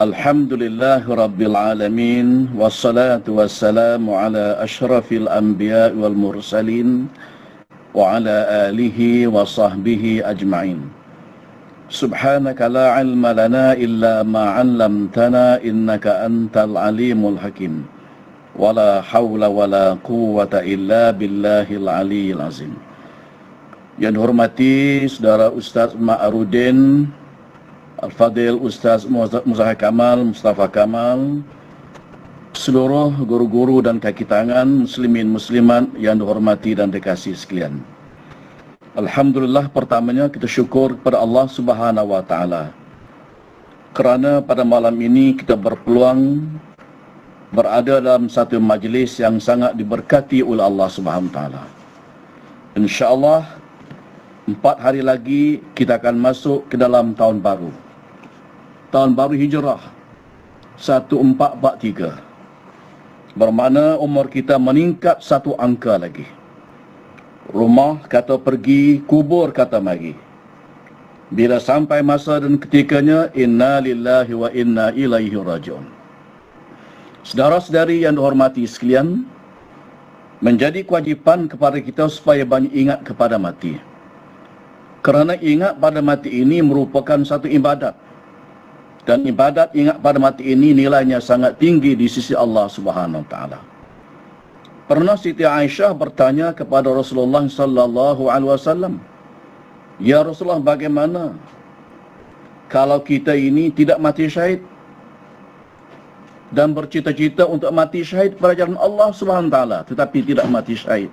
Alhamdulillahi Rabbil Alamin. Wassalatu wassalamu ala ashrafil anbiya wal mursalin wa ala alihi wa sahbihi ajma'in. Subhanaka la ilma lana illa ma 'allamtana innaka antal alimul hakim. Wala hawla wala quwwata illa billahil aliyyil azim. Yang dihormati Saudara Ustaz Ma'arudin Al-Fadil Ustaz Muzahir Kamal, Mustafa Kamal, seluruh guru-guru dan kaki tangan, muslimin muslimat yang dihormati dan dikasihi sekalian. Alhamdulillah, pertamanya kita syukur kepada Allah Subhanahu wa taala kerana pada malam ini kita berpeluang berada dalam satu majlis yang sangat diberkati oleh Allah Subhanahu wa taala. Insya-Allah 4 hari lagi kita akan masuk ke dalam tahun baru. Tahun baru Hijrah 1443. Bermakna umur kita meningkat satu angka lagi. Rumah kata pergi, kubur kata mari. Bila sampai masa dan ketikanya, inna lillahi wa inna ilaihi raji'un. Saudara-saudari yang dihormati sekalian, menjadi kewajipan kepada kita supaya banyak ingat kepada mati. Kerana ingat pada mati ini merupakan satu ibadat. Dan ibadat ingat pada mati ini nilainya sangat tinggi di sisi Allah Subhanahu wa taala. Pernah Siti Aisyah bertanya kepada Rasulullah sallallahu alaihi wasallam, "Ya Rasulullah, bagaimana kalau kita ini tidak mati syahid dan bercita-cita untuk mati syahid pada jalan Allah Subhanahu wa taala tetapi tidak mati syahid?"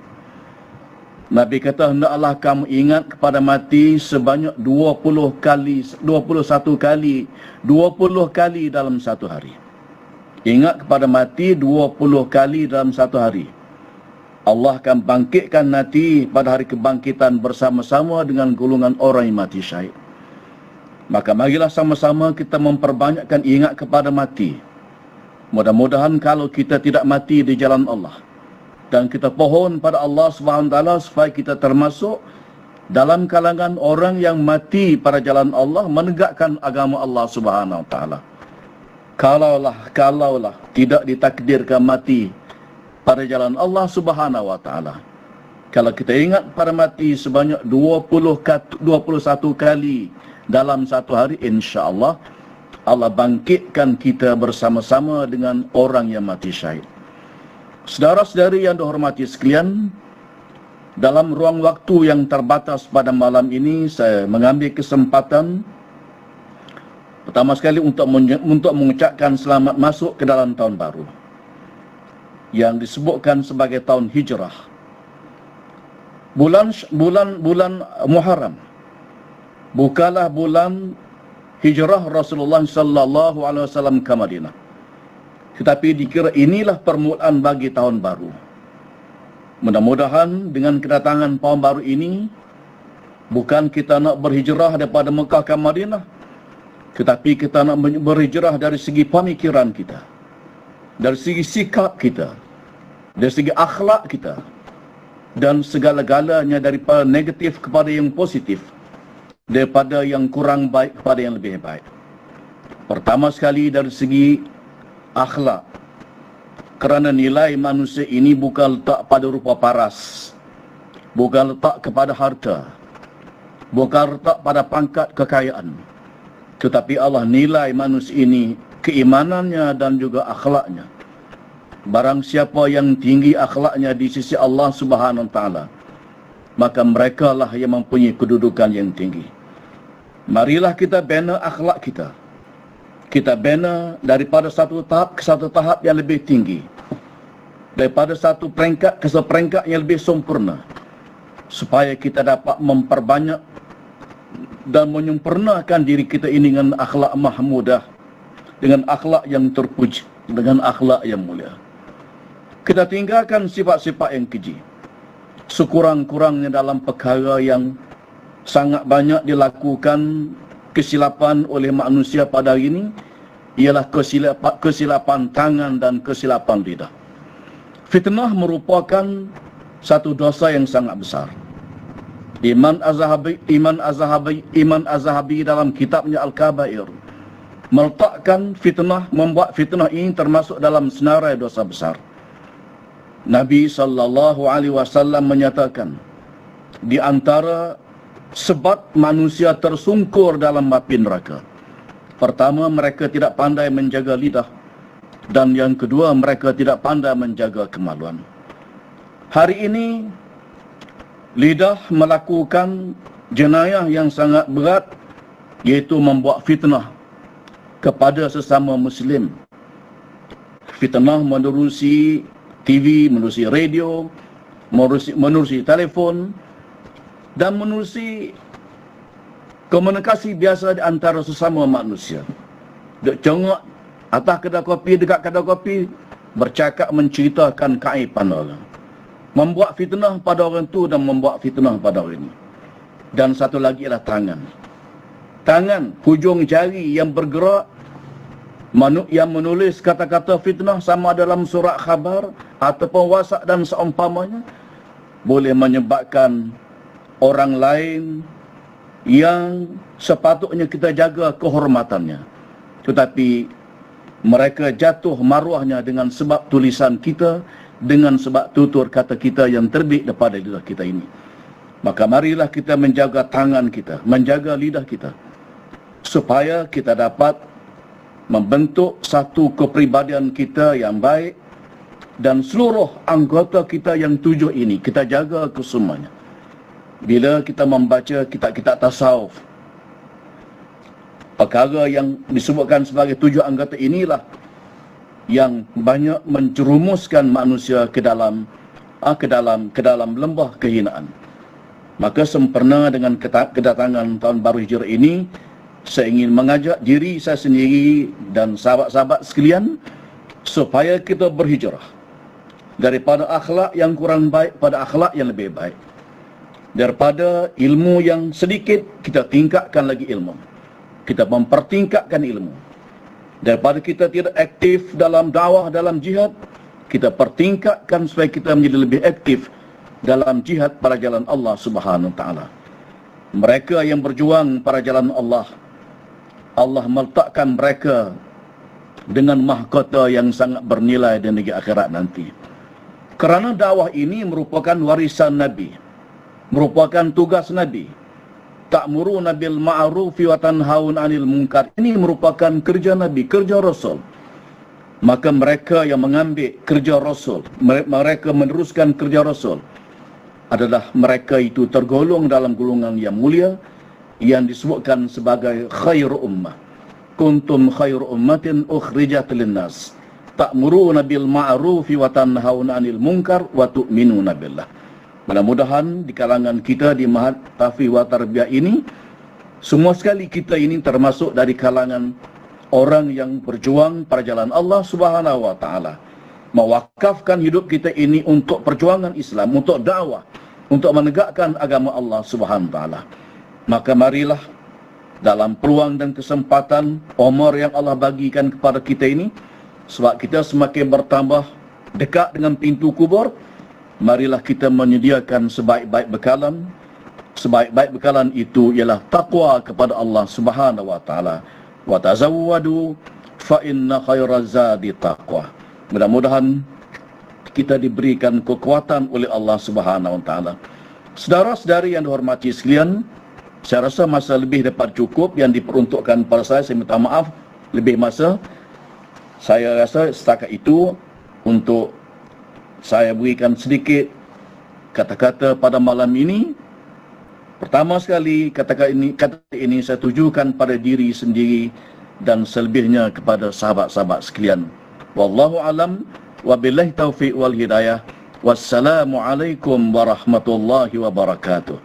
Nabi kata, hendaklah kamu ingat kepada mati sebanyak 21 kali dalam satu hari. Ingat kepada mati 20 kali dalam satu hari. Allah akan bangkitkan nanti pada hari kebangkitan bersama-sama dengan golongan orang yang mati syahid. Maka marilah sama-sama kita memperbanyakkan ingat kepada mati. Mudah-mudahan kalau kita tidak mati di jalan Allah, dan kita pohon pada Allah Subhanahu wa taala supaya kita termasuk dalam kalangan orang yang mati pada jalan Allah menegakkan agama Allah Subhanahu wa taala. Kalaulah tidak ditakdirkan mati pada jalan Allah Subhanahu wa taala, kalau kita ingat pada mati sebanyak 21 kali dalam satu hari, insya-Allah Allah bangkitkan kita bersama-sama dengan orang yang mati syahid. Saudara-saudari yang dihormati sekalian, dalam ruang waktu yang terbatas pada malam ini, saya mengambil kesempatan pertama sekali untuk mengucapkan selamat masuk ke dalam tahun baru yang disebutkan sebagai tahun Hijrah. Bulan Muharram bukanlah bulan hijrah Rasulullah sallallahu alaihi wasallam ke Madinah, tetapi dikira inilah permulaan bagi tahun baru. Mudah-mudahan dengan kedatangan tahun baru ini, bukan kita nak berhijrah daripada Mekah ke Madinah, tetapi kita nak berhijrah dari segi pemikiran kita, dari segi sikap kita, dari segi akhlak kita, dan segala-galanya daripada negatif kepada yang positif, daripada yang kurang baik kepada yang lebih baik. Pertama sekali dari segi akhlak, kerana nilai manusia ini bukan letak pada rupa paras, bukan letak kepada harta, bukan letak pada pangkat kekayaan, tetapi Allah nilai manusia ini keimanannya dan juga akhlaknya. Barang siapa yang tinggi akhlaknya di sisi Allah Subhanahu wa taala, maka merekalah yang mempunyai kedudukan yang tinggi. Marilah kita bina akhlak kita. Kita bina daripada satu tahap ke satu tahap yang lebih tinggi, daripada satu peringkat ke satu peringkat yang lebih sempurna, supaya kita dapat memperbanyak dan menyempurnakan diri kita ini dengan akhlak mahmudah, dengan akhlak yang terpuji, dengan akhlak yang mulia. Kita tinggalkan sifat-sifat yang keji, sekurang-kurangnya dalam perkara yang sangat banyak dilakukan kesilapan oleh manusia pada hari ini, ialah kesilapan tangan dan kesilapan lidah. Fitnah merupakan satu dosa yang sangat besar. Iman Az-Zahabi dalam kitabnya Al-Kabair meletakkan fitnah, membuat fitnah ini termasuk dalam senarai dosa besar. Nabi SAW menyatakan, di antara sebab manusia tersungkur dalam api neraka, pertama, mereka tidak pandai menjaga lidah, dan yang kedua, mereka tidak pandai menjaga kemaluan. Hari ini, lidah melakukan jenayah yang sangat berat, iaitu membuat fitnah kepada sesama Muslim. Fitnah menerusi TV, menerusi radio, menerusi telefon, dan menerusi komunikasi biasa di antara sesama manusia. Duk congok atas kedai kopi, dekat kedai kopi, bercakap menceritakan keaiban orang. Membuat fitnah pada orang tu dan membuat fitnah pada orang ini. Dan satu lagi adalah tangan. Tangan, hujung jari yang bergerak, yang menulis kata-kata fitnah sama dalam surat khabar ataupun WhatsApp dan seumpamanya, boleh menyebabkan orang lain yang sepatutnya kita jaga kehormatannya, tetapi mereka jatuh maruahnya dengan sebab tulisan kita, dengan sebab tutur kata kita yang terbit daripada lidah kita ini. Maka marilah kita menjaga tangan kita, menjaga lidah kita, supaya kita dapat membentuk satu kepribadian kita yang baik, dan seluruh anggota kita yang 7 ini kita jaga kesemuanya. Bila kita membaca kitab-kitab tasawuf, perkara yang disebutkan sebagai 7 anggota inilah yang banyak menjerumuskan manusia ke dalam lembah kehinaan. Maka sempurna dengan kedatangan tahun baru Hijrah ini, saya ingin mengajak diri saya sendiri dan sahabat-sahabat sekalian supaya kita berhijrah daripada akhlak yang kurang baik pada akhlak yang lebih baik. Daripada ilmu yang sedikit, kita tingkatkan lagi ilmu. Kita mempertingkatkan ilmu. Daripada kita tidak aktif dalam dakwah, dalam jihad, kita pertingkatkan supaya kita menjadi lebih aktif dalam jihad pada jalan Allah Subhanahu wa taala. Mereka yang berjuang pada jalan Allah, Allah meletakkan mereka dengan mahkota yang sangat bernilai di negeri akhirat nanti. Kerana dakwah ini merupakan warisan Nabi, merupakan tugas Nabi. Ta'muruna bil ma'rufi wa tanhauna 'anil munkar. Ini merupakan kerja Nabi, kerja Rasul. Maka mereka yang mengambil kerja Rasul, mereka meneruskan kerja Rasul, adalah mereka itu tergolong dalam golongan yang mulia, yang disebutkan sebagai khairu ummah. Kuntum khairu ummatin ukhrijat linnas. Ta'muruna bil ma'rufi wa tanhauna 'anil munkar wa tu'minuna billah. Mudah-mudahan di kalangan kita di Ma'had Tafsir wa Tarbiyah ini, semua sekali kita ini termasuk dari kalangan orang yang berjuang pada jalan Allah Subhanahu wa taala. Mewakafkan hidup kita ini untuk perjuangan Islam, untuk dakwah, untuk menegakkan agama Allah Subhanahu wa taala. Maka marilah dalam peluang dan kesempatan umur yang Allah bagikan kepada kita ini, sebab kita semakin bertambah dekat dengan pintu kubur, marilah kita menyediakan sebaik-baik bekalan. Sebaik-baik bekalan itu ialah taqwa kepada Allah Subhanahu wa taala. Wa tazawwadu fa inna khairaz zadi taqwa. Mudah-mudahan kita diberikan kekuatan oleh Allah Subhanahu wa taala. Saudara-saudari yang dihormati sekalian, saya rasa masa lebih dapat cukup yang diperuntukkan pada saya minta maaf lebih masa. Saya rasa setakat itu untuk saya berikan sedikit kata-kata pada malam ini. Pertama sekali, kata ini saya tujukan pada diri sendiri dan selebihnya kepada sahabat-sahabat sekalian. Wallahu alam, wabillahi taufiq wal hidayah. Wassalamualaikum warahmatullahi wabarakatuh.